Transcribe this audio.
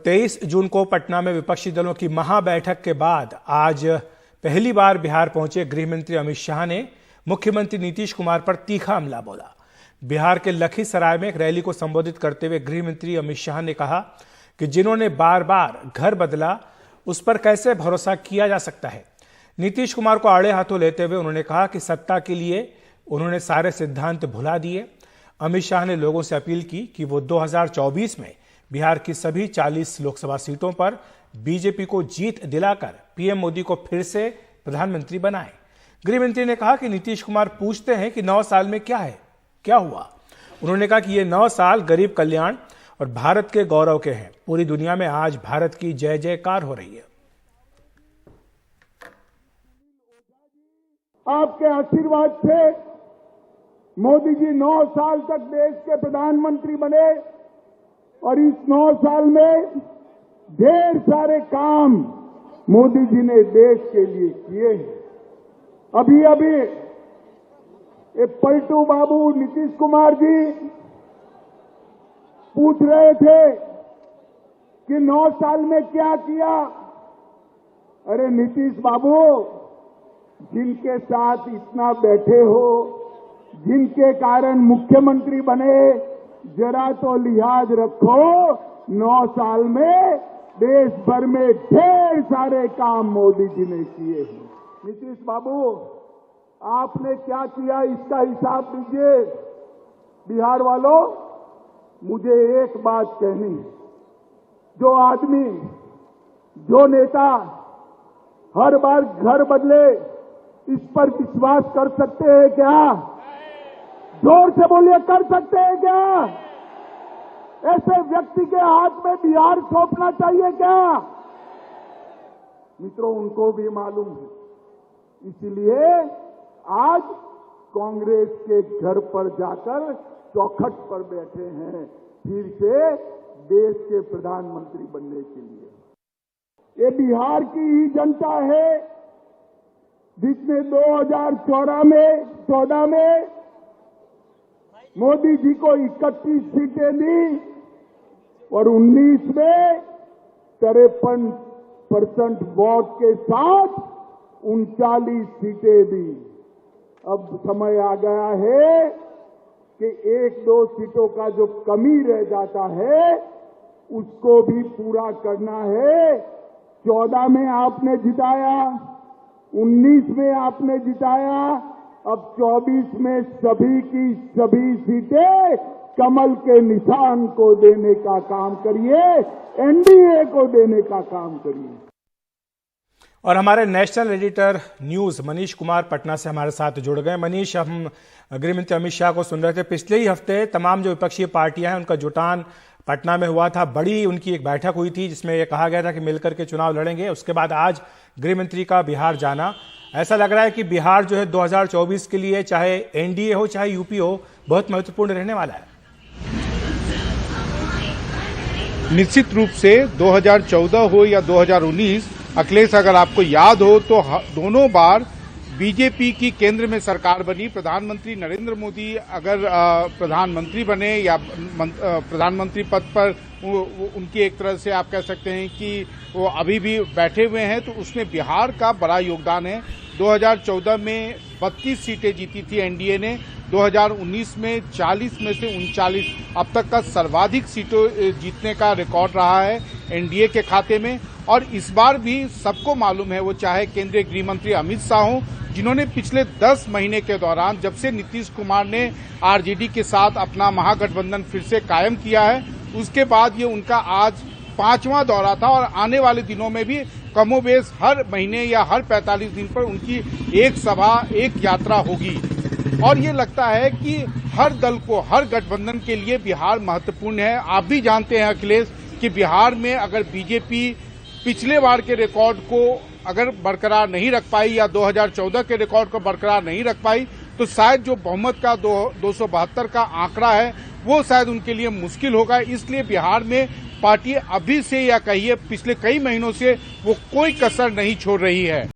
23 जून को पटना में विपक्षी दलों की महाबैठक के बाद आज पहली बार बिहार पहुंचे गृह मंत्री अमित शाह ने मुख्यमंत्री नीतीश कुमार पर तीखा हमला बोला। बिहार के लखीसराय में एक रैली को संबोधित करते हुए गृह मंत्री अमित शाह ने कहा कि जिन्होंने बार बार घर बदला उस पर कैसे भरोसा किया जा सकता है। नीतीश कुमार को आड़े हाथों लेते हुए उन्होंने कहा कि सत्ता के लिए उन्होंने सारे सिद्धांत भुला दिए। अमित शाह ने लोगों से अपील की कि वो 2024 में बिहार की सभी 40 लोकसभा सीटों पर बीजेपी को जीत दिलाकर पीएम मोदी को फिर से प्रधानमंत्री बनाएं। गृह मंत्री ने कहा कि नीतीश कुमार पूछते हैं कि 9 साल में क्या हुआ। उन्होंने कहा कि ये 9 साल गरीब कल्याण और भारत के गौरव के हैं। पूरी दुनिया में आज भारत की जय जयकार हो रही है। आपके आशीर्वाद से मोदी जी 9 साल तक देश के प्रधानमंत्री बने और इस 9 साल में ढेर सारे काम मोदी जी ने देश के लिए किए हैं। अभी ये पलटू बाबू नीतीश कुमार जी पूछ रहे थे कि 9 साल में क्या किया। अरे नीतीश बाबू, जिनके साथ इतना बैठे हो, जिनके कारण मुख्यमंत्री बने, जरा तो लिहाज रखो। 9 साल में देश भर में ढेर सारे काम मोदी जी ने किए हैं। नीतीश बाबू, आपने क्या किया इसका हिसाब दीजिए। बिहार वालों, मुझे एक बात कहनी है, जो आदमी, जो नेता हर बार घर बदले, इस पर विश्वास कर सकते हैं क्या? जोर से बोलिए, कर सकते हैं क्या? ऐसे व्यक्ति के हाथ में बिहार सौंपना चाहिए क्या? मित्रों, उनको भी मालूम है। इसलिए आज कांग्रेस के घर पर जाकर चौखट पर बैठे हैं, फिर से देश के प्रधानमंत्री बनने के लिए। ये बिहार की ही जनता है जिसने 2014 में मोदी जी को 31 सीटें दी और 19 में 53% वोट के साथ 39 सीटें दी। अब समय आ गया है कि 1-2 सीटों का जो कमी रह जाता है उसको भी पूरा करना है। 14 में आपने जिताया, 19 में आपने जिताया, अब 24 में सभी की सभी सीटें कमल के निशान को देने का काम करिए, एनडीए को देने का काम करिए। और हमारे national editor news Manish Kumar Patna से हमारे साथ जुड़ गए। मनीष, हम गृह मंत्री अमित शाह को सुन रहे थे। पिछले ही हफ्ते तमाम जो विपक्षी पार्टियां हैं उनका जुटान पटना में हुआ था। बड़ी उनकी एक बैठक हुई थी जिसमें यह कहा गया था कि मिलकर के चुनाव लड़ेंगे। उसके बाद आज गृह मंत्री का बिहार जाना, ऐसा लग रहा है कि बिहार जो है 2024 के लिए, चाहे एनडीए हो चाहे यूपी हो, बहुत महत्वपूर्ण रहने वाला है। निश्चित रूप से 2014 हो या 2019, अखिलेश, अगर आपको याद हो तो दोनों बार बीजेपी की केंद्र में सरकार बनी। प्रधानमंत्री नरेंद्र मोदी अगर प्रधानमंत्री बने या प्रधानमंत्री पद पर उनकी एक तरह से आप कह सकते हैं कि वो अभी भी बैठे हुए हैं, तो उसमें बिहार का बड़ा योगदान है। 2014 में 32 सीटें जीती थी एनडीए ने, 2019 में 40 में से 39 अब तक का सर्वाधिक सीटों जीतने का रिकॉर्ड रहा है एनडीए के खाते में। और इस बार भी सबको मालूम है, वो चाहे केंद्रीय गृह मंत्री अमित शाह हों, जिन्होंने पिछले 10 महीने के दौरान, जब से नीतीश कुमार ने आरजेडी के साथ अपना महागठबंधन फिर से कायम किया है, उसके बाद ये उनका आज 5वां दौरा था। और आने वाले दिनों में भी कमोबेश हर महीने या हर 45 दिन पर उनकी एक सभा, एक यात्रा होगी। और ये लगता है कि हर दल को, हर गठबंधन के लिए बिहार महत्वपूर्ण है। आप भी जानते हैं अखिलेश कि बिहार में अगर बीजेपी पिछले बार के रिकॉर्ड को अगर बरकरार नहीं रख पाई या 2014 के रिकॉर्ड को बरकरार नहीं रख पाई, तो शायद जो बहुमत का 272 का आंकड़ा है वो शायद उनके लिए मुश्किल होगा। इसलिए बिहार में पार्टी अभी से, या कहिए पिछले कई महीनों से, वो कोई कसर नहीं छोड़ रही है।